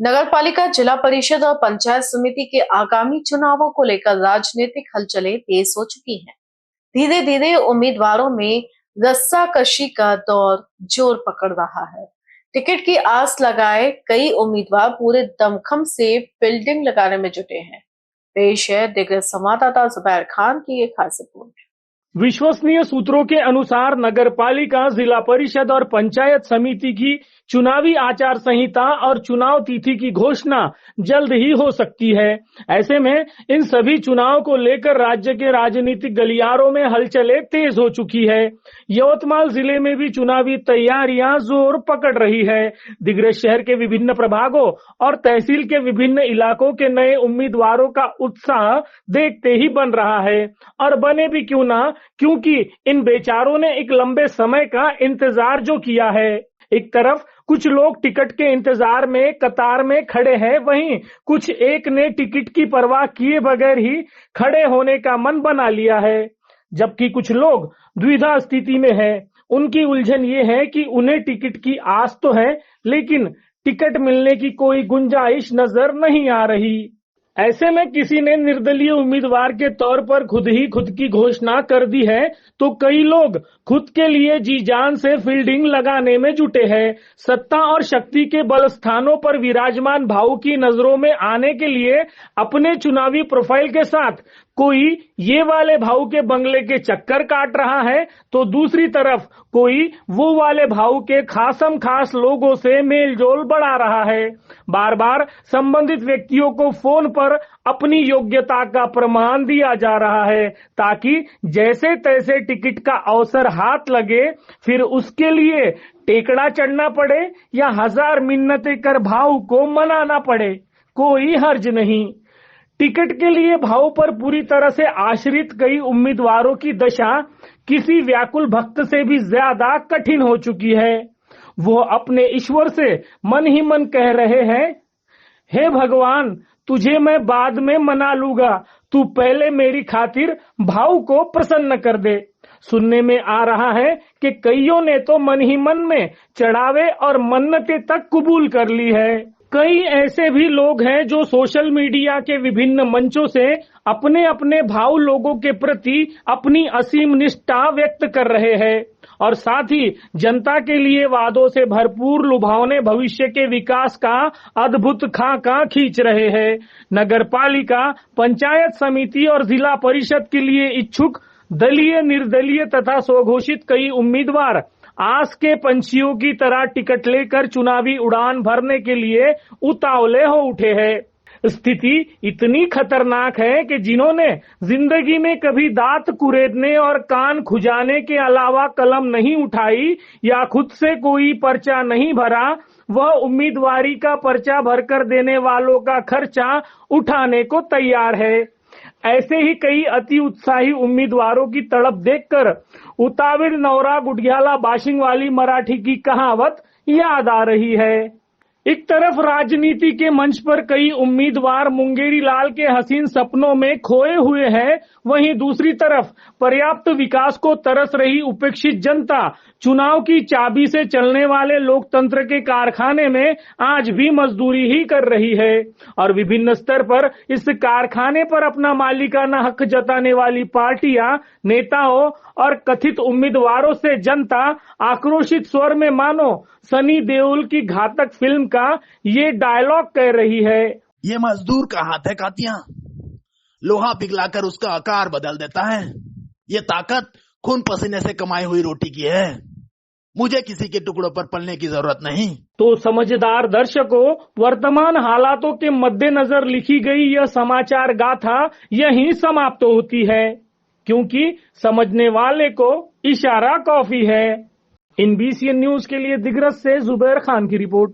नगरपालिका, जिला परिषद और पंचायत समिति के आगामी चुनावों को लेकर राजनीतिक हलचलें तेज हो चुकी हैं। धीरे धीरे उम्मीदवारों में रस्साकशी का दौर जोर पकड़ रहा है। टिकट की आस लगाए कई उम्मीदवार पूरे दमखम से फील्डिंग लगाने में जुटे हैं। पेश है दिग्गज संवाददाता जुबैर खान की एक खास रिपोर्ट। विश्वसनीय सूत्रों के अनुसार नगरपालिका, जिला परिषद और पंचायत समिति की चुनावी आचार संहिता और चुनाव तिथि की घोषणा जल्द ही हो सकती है। ऐसे में इन सभी चुनाव को लेकर राज्य के राजनीतिक गलियारों में हलचलें तेज हो चुकी है। यवतमाल जिले में भी चुनावी तैयारियां जोर पकड़ रही है। दिग्रज शहर के विभिन्न प्रभागों और तहसील के विभिन्न इलाकों के नए उम्मीदवारों का उत्साह देखते ही बन रहा है। और बने भी क्यों ना, क्योंकि इन बेचारों ने एक लंबे समय का इंतजार जो किया है। एक तरफ कुछ लोग टिकट के इंतजार में कतार में खड़े हैं, वहीं कुछ एक ने टिकट की परवाह किए बगैर ही खड़े होने का मन बना लिया है, जबकि कुछ लोग द्विधा स्थिति में हैं। उनकी उलझन ये है कि उन्हें टिकट की आस तो है, लेकिन टिकट मिलने की कोई गुंजाइश नजर नहीं आ रही। ऐसे में किसी ने निर्दलीय उम्मीदवार के तौर पर खुद ही खुद की घोषणा कर दी है, तो कई लोग खुद के लिए जी जान से फील्डिंग लगाने में जुटे हैं। सत्ता और शक्ति के बल स्थानों पर विराजमान भाऊ की नजरों में आने के लिए अपने चुनावी प्रोफाइल के साथ कोई ये वाले भाऊ के बंगले के चक्कर काट रहा है, तो दूसरी तरफ कोई वो वाले भाऊ के खासम खास लोगों से मेलजोल बढ़ा रहा है। बार बार संबंधित व्यक्तियों को फोन पर अपनी योग्यता का प्रमाण दिया जा रहा है, ताकि जैसे तैसे टिकट का अवसर हाथ लगे, फिर उसके लिए टेकड़ा चढ़ना पड़े या हजार मिन्नतें कर भाऊ को मनाना पड़े, कोई हर्ज नहीं। टिकट के लिए भाव पर पूरी तरह से आश्रित कई उम्मीदवारों की दशा किसी व्याकुल भक्त से भी ज्यादा कठिन हो चुकी है। वो अपने ईश्वर से मन ही मन कह रहे हैं, हे भगवान, तुझे मैं बाद में मना लूंगा, तू पहले मेरी खातिर भाव को प्रसन्न कर दे। सुनने में आ रहा है कि कईयों ने तो मन ही मन में चढ़ावे और मन्नतें तक कबूल कर ली है। कई ऐसे भी लोग हैं जो सोशल मीडिया के विभिन्न मंचों से अपने अपने भाव लोगों के प्रति अपनी असीम निष्ठा व्यक्त कर रहे हैं और साथ ही जनता के लिए वादों से भरपूर लुभावने भविष्य के विकास का अद्भुत खाका खींच रहे हैं। नगरपालिका, पंचायत समिति और जिला परिषद के लिए इच्छुक दलीय, निर्दलीय तथा स्वघोषित कई उम्मीदवार आस के पंछियों की तरह टिकट लेकर चुनावी उड़ान भरने के लिए उतावले हो उठे हैं। स्थिति इतनी खतरनाक है कि जिन्होंने जिंदगी में कभी दांत कुरेदने और कान खुजाने के अलावा कलम नहीं उठाई या खुद से कोई पर्चा नहीं भरा, वह उम्मीदवारी का पर्चा भरकर देने वालों का खर्चा उठाने को तैयार है। ऐसे ही कई अति उत्साही उम्मीदवारों की तड़प देखकर उतावीर नवरा गुडियाला बाशिंग वाली मराठी की कहावत याद आ रही है। एक तरफ राजनीति के मंच पर कई उम्मीदवार मुंगेरी लाल के हसीन सपनों में खोए हुए हैं, वहीं दूसरी तरफ पर्याप्त विकास को तरस रही उपेक्षित जनता चुनाव की चाबी से चलने वाले लोकतंत्र के कारखाने में आज भी मजदूरी ही कर रही है। और विभिन्न स्तर पर इस कारखाने पर अपना मालिकाना हक जताने वाली पार्टियां, नेताओं और कथित उम्मीदवारों से जनता आक्रोशित स्वर में मानो सनी देओल की घातक फिल्म का ये डायलॉग कह रही है, ये मजदूर का हाथ है कातियां, लोहा पिघलाकर उसका आकार बदल देता है। ये ताकत खून पसीने से कमाई हुई रोटी की है, मुझे किसी के टुकड़ों पर पलने की जरूरत नहीं। तो समझदार दर्शकों, वर्तमान हालातों के मद्देनजर लिखी गई यह समाचार गाथा यहीं समाप्त होती है, क्योंकि समझने वाले को इशारा काफी है। इन BCN न्यूज के लिए दिग्रज से जुबैर खान की रिपोर्ट।